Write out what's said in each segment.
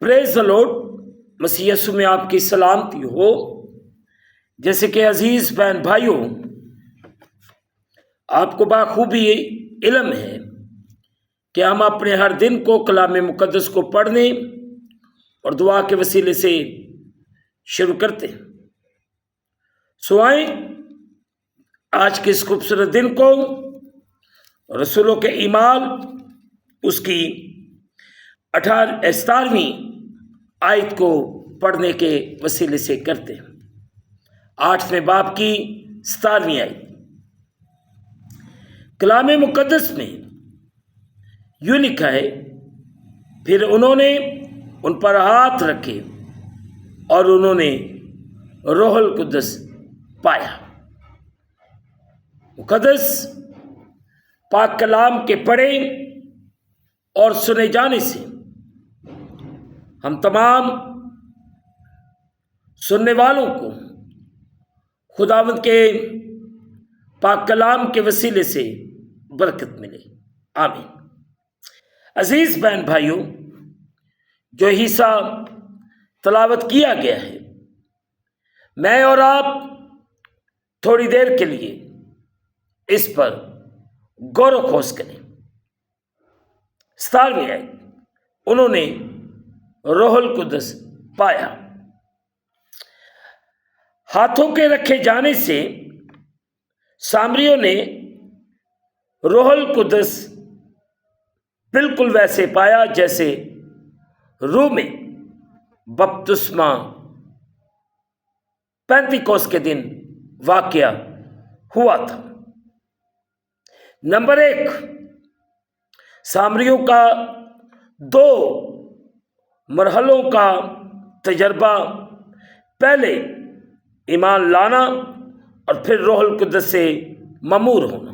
پریز دی lord, مسیح یسوع میں آپ کی سلامتی ہو۔ جیسے کہ عزیز بہن بھائیوں، آپ کو بخوبی علم ہے کہ ہم اپنے ہر دن کو کلام مقدس کو پڑھنے اور دعا کے وسیلے سے شروع کرتے ہیں۔ سو آئیں آج کے اس خوبصورت دن کو رسولوں کے اعمال اس کی 17ویں آیت کو پڑھنے کے وسیلے سے کرتے ہیں۔ 8ویں باب کی 17ویں آیت کلام مقدس میں یوں لکھا ہے، پھر انہوں نے ان پر ہاتھ رکھے اور انہوں نے روح القدس پایا۔ مقدس پاک کلام کے پڑھے اور سنے جانے سے ہم تمام سننے والوں کو خداوند کے پاک کلام کے وسیلے سے برکت ملے، آمین۔ عزیز بہن بھائیوں، جو حصہ تلاوت کیا گیا ہے، میں اور آپ تھوڑی دیر کے لیے اس پر غور و خوض کریں۔ 17ویں آیت، انہوں نے روح القدس پایا۔ ہاتھوں کے رکھے جانے سے سامریوں نے روح القدس بالکل ویسے پایا جیسے روح میں بپتسمہ پینتیکوس کے دن واقعہ ہوا تھا۔ نمبر 1، سامریوں کا 2 مرحلوں کا تجربہ، پہلے ایمان لانا اور پھر روح القدس سے ممور ہونا،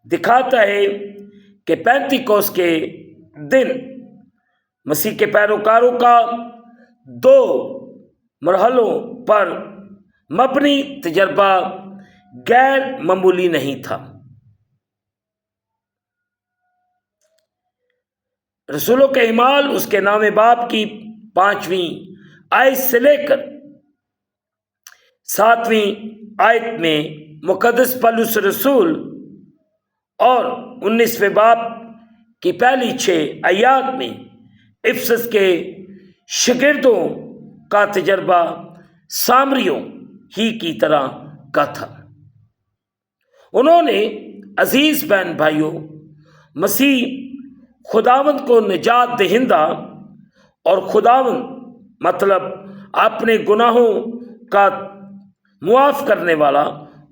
دکھاتا ہے کہ پینتیکوس کے دن مسیح کے پیروکاروں کا 2 مرحلوں پر مبنی تجربہ غیر معمولی نہیں تھا۔ رسولوں کے اعمال اس کے 9ویں باب کی 5ویں آیت سے لے کر 7ویں آیت میں مقدس پولس رسول اور 19ویں باب کی پہلی 6 آیات میں افسس کے شاگردوں کا تجربہ سامریوں ہی کی طرح کا تھا۔ انہوں نے، عزیز بہن بھائیوں، مسیح خداوند کو نجات دہندہ اور خداوند مطلب اپنے گناہوں کا معاف کرنے والا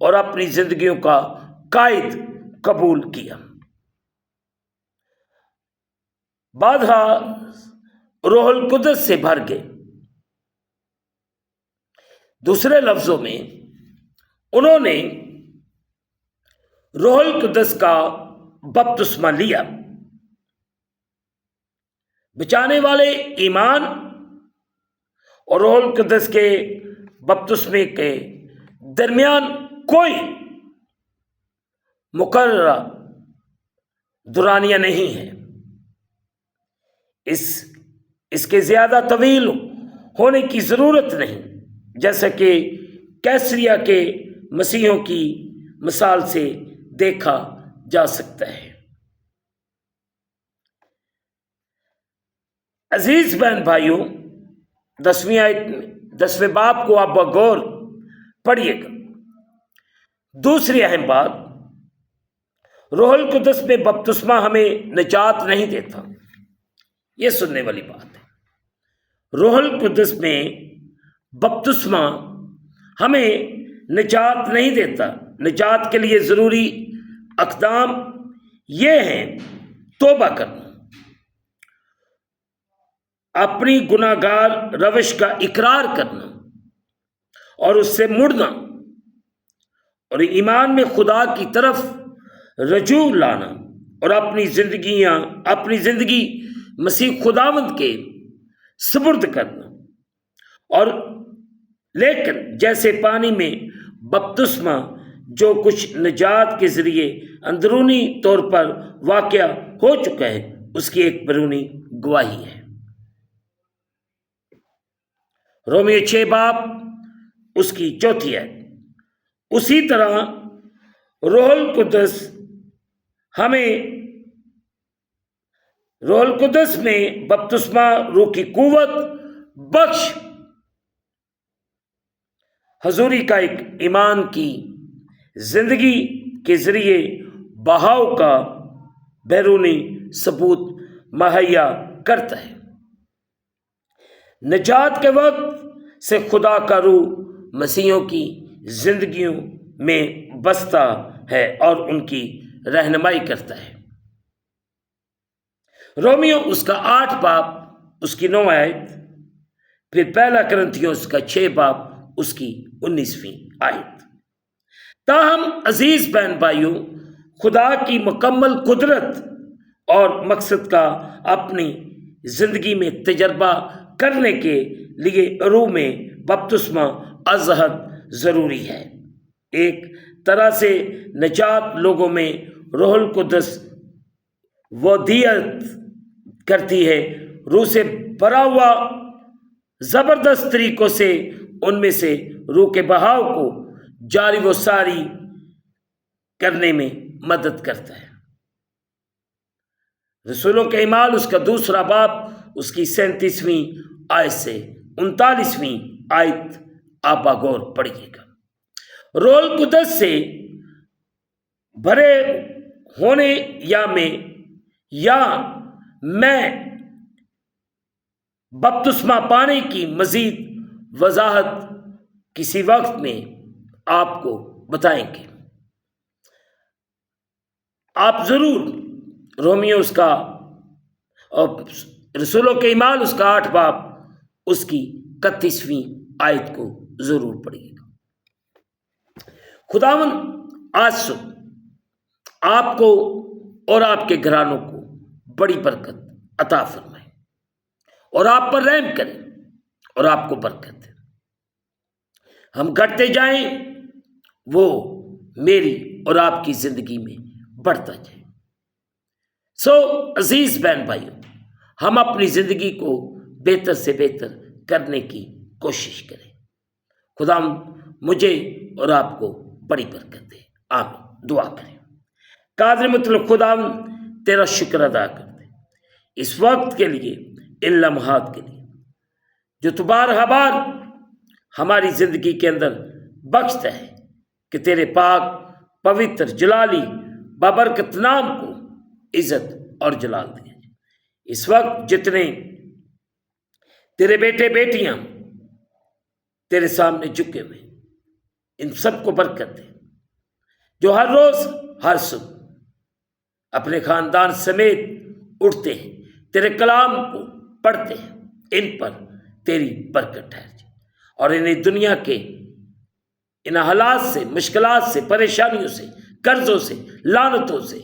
اور اپنی زندگیوں کا قائد قبول کیا۔ بعدها روح القدس سے بھر گئے۔ دوسرے لفظوں میں، انہوں نے روح القدس کا بپتسمہ لیا۔ بچانے والے ایمان اور روح القدس کے بپتسمے کے درمیان کوئی مقررہ دورانیہ نہیں ہے۔ اس کے زیادہ طویل ہونے کی ضرورت نہیں، جیسا کہ کیسریا کے مسیحوں کی مثال سے دیکھا جا سکتا ہے۔ عزیز بہن بھائیوں، 10ویں باب کو آپ بغور پڑھیے گا۔ دوسری اہم بات، روح القدس میں بپتسمہ ہمیں نجات نہیں دیتا، یہ سننے والی بات ہے۔ روح القدس میں بپتسمہ ہمیں نجات نہیں دیتا۔ نجات کے لیے ضروری اقدام یہ ہیں: توبہ کرنا، اپنی گناہ گار روش کا اقرار کرنا اور اس سے مڑنا، اور ایمان میں خدا کی طرف رجوع لانا، اور اپنی زندگی مسیح خداوند کے سپرد کرنا۔ اور لیکن جیسے پانی میں بپتسمہ جو کچھ نجات کے ذریعے اندرونی طور پر واقع ہو چکا ہے، اس کی ایک بیرونی گواہی ہے۔ رومیو 6 باب اس کی 4 آیت۔ اسی طرح روح القدس میں بپتسمہ روح کی قوت بخش حضوری کا ایک ایمان کی زندگی کے ذریعے بہاؤ کا بیرونی ثبوت مہیا کرتا ہے۔ نجات کے وقت سے خدا کا روح مسیحیوں کی زندگیوں میں بستا ہے اور ان کی رہنمائی کرتا ہے۔ رومیو اس کا 8 باب اس کی 9 آیت، پھر پہلا کرنتھیوں اس کا 6 باب اس کی 19ویں آیت۔ تاہم عزیز بہن بھائیوں، خدا کی مکمل قدرت اور مقصد کا اپنی زندگی میں تجربہ کرنے کے لیے روح میں بپتسمہ از حد ضروری ہے۔ ایک طرح سے نجات لوگوں میں روح القدس ودیعت کرتی ہے۔ روح سے بھرا ہوا زبردست طریقوں سے ان میں سے روح کے بہاؤ کو جاری و ساری کرنے میں مدد کرتا ہے۔ رسولوں کے اعمال اس کا 2 باب اس کی 37ویں آیت سے 39ویں آیت آپ غور پڑھیے گا۔ روح القدس سے بھرے ہونے یا میں بپتسمہ پانے کی مزید وضاحت کسی وقت میں آپ کو بتائیں گے۔ آپ ضرور رومیو اس کا اور رسولوں کے اعمال اس کا 8 باب اس کی 31ویں آیت کو ضرور پڑھیے گا۔ خداوند آج صبح آپ کو اور آپ کے گھرانوں کو بڑی برکت عطا فرمائے اور آپ پر رحم کرے اور آپ کو برکت دے۔ ہم گھٹتے جائیں، وہ میری اور آپ کی زندگی میں بڑھتا جائے۔ عزیز بہن بھائیوں، ہم اپنی زندگی کو بہتر سے بہتر کرنے کی کوشش کریں۔ خدا مجھے اور آپ کو بڑی برکت دے، آمین۔ دعا کریں۔ قادر مطلق خدا تیرا شکر ادا کرتے اس وقت کے لیے، ان لمحات کے لیے جو تو بار ہماری زندگی کے اندر بخشتا ہے کہ تیرے پاک پوتر جلالی بابرکت نام کو عزت اور جلال دے۔ اس وقت جتنے تیرے بیٹے بیٹیاں تیرے سامنے جھکے ہوئے، ان سب کو برکت دے، جو ہر روز ہر صبح اپنے خاندان سمیت اٹھتے ہیں، تیرے کلام کو پڑھتے ہیں، ان پر تیری برکت ٹھہر جائے اور انہیں دنیا کے ان حالات سے، مشکلات سے، پریشانیوں سے، قرضوں سے، لعنتوں سے،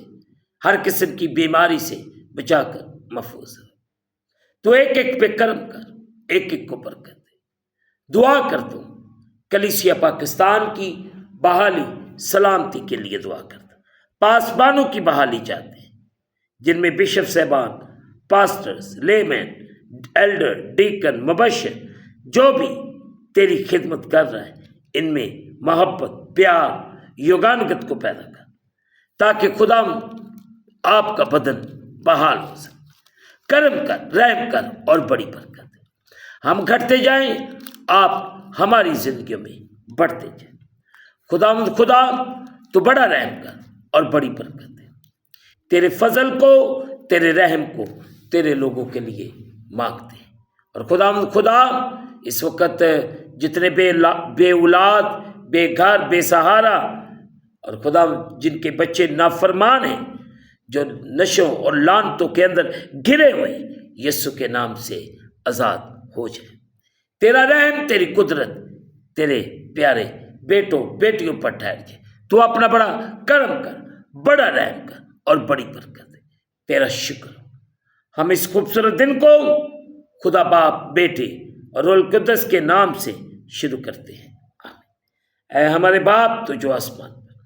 ہر قسم کی بیماری سے بچا کر محفوظ ہے۔ تو ایک ایک پہ کرم کر، ایک ایک کو برکت دے۔ دعا کرتا ہوں کلیسیا پاکستان کی بحالی سلامتی کے لیے دعا کرتا، پاسبانوں کی بحالی چاہتے ہیں، جن میں بشپ صاحبان، پاسٹرز، لیمین، ایلڈر، ڈیکن، مبشر، جو بھی تیری خدمت کر رہا ہے، ان میں محبت، پیار، یوگانگت کو پیدا کر، تاکہ خدا آپ کا بدن بحال ہو سکے۔ کرم کر، رحم کر اور بڑی برکت دے۔ ہم گھٹتے جائیں، آپ ہماری زندگیوں میں بڑھتے جائیں۔ خدا تو بڑا رحم کر اور بڑی برکت دے۔ تیرے فضل کو، تیرے رحم کو تیرے لوگوں کے لیے مانگتے ہیں۔ اور خدا اس وقت جتنے بے اولاد، بے گھر، بے سہارا، اور خدا جن کے بچے نافرمان ہیں، جو نشوں اور لعنتوں کے اندر گرے ہوئے، یسوع کے نام سے آزاد ہو جائے۔ تیرا رحم، تیری قدرت تیرے پیارے بیٹوں بیٹیوں پر ٹھہر جائے۔ تو اپنا بڑا کرم کر، بڑا رحم کر اور بڑی برکت دے۔ تیرا شکر۔ ہم اس خوبصورت دن کو خدا باپ، بیٹے اور روح القدس کے نام سے شروع کرتے ہیں، آمین۔ اے ہمارے باپ تو جو آسمان پر،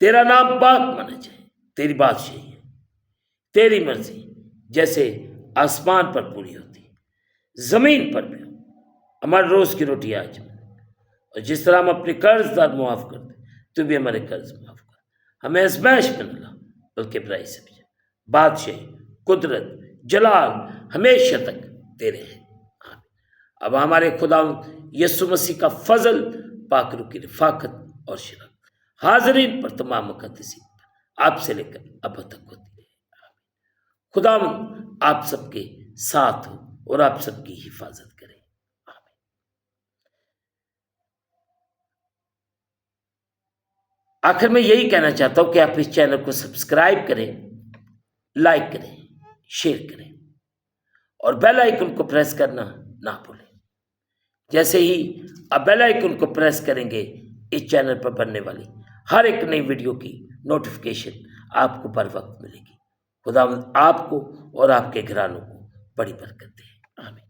تیرا نام پاک مانا جائے، تیری بادشاہی ہے، تیری مرضی جیسے آسمان پر پوری ہوتی ہے، زمین پر بھی ہو۔ ہمارے روز کی روٹی آج ملے، اور جس طرح ہم اپنے قرض دار معاف کر دیں تو بھی ہمارے قرض معاف کر، ہمیں ازمائش میں نہ لا بلکہ برائی سے بچا۔ بادشاہی، قدرت، جلال ہمیشہ تک تیرے ہیں، آمین۔ اب ہمارے خدا یسوع مسیح کا فضل، پاک روح کی رفاقت اور شراکت حاضرین پر تمام مقدسین پر آپ سے لے کر اب تک ہوتی رہے، آمین۔ خدا آپ سب کے ساتھ ہو اور آپ سب کی حفاظت کرے، آمین۔ آخر میں یہی کہنا چاہتا ہوں کہ آپ اس چینل کو سبسکرائب کریں، لائک کریں، شیئر کریں اور بیل آئیکن کو پریس کرنا نہ بھولیں۔ جیسے ہی آپ بیل آئیکن کو پریس کریں گے، اس چینل پر بننے والی ہر ایک نئی ویڈیو کی نوٹیفیکیشن آپ کو بر وقت ملے گی۔ خدا آپ کو اور آپ کے گھرانوں کو بڑی برکت دے، آمین۔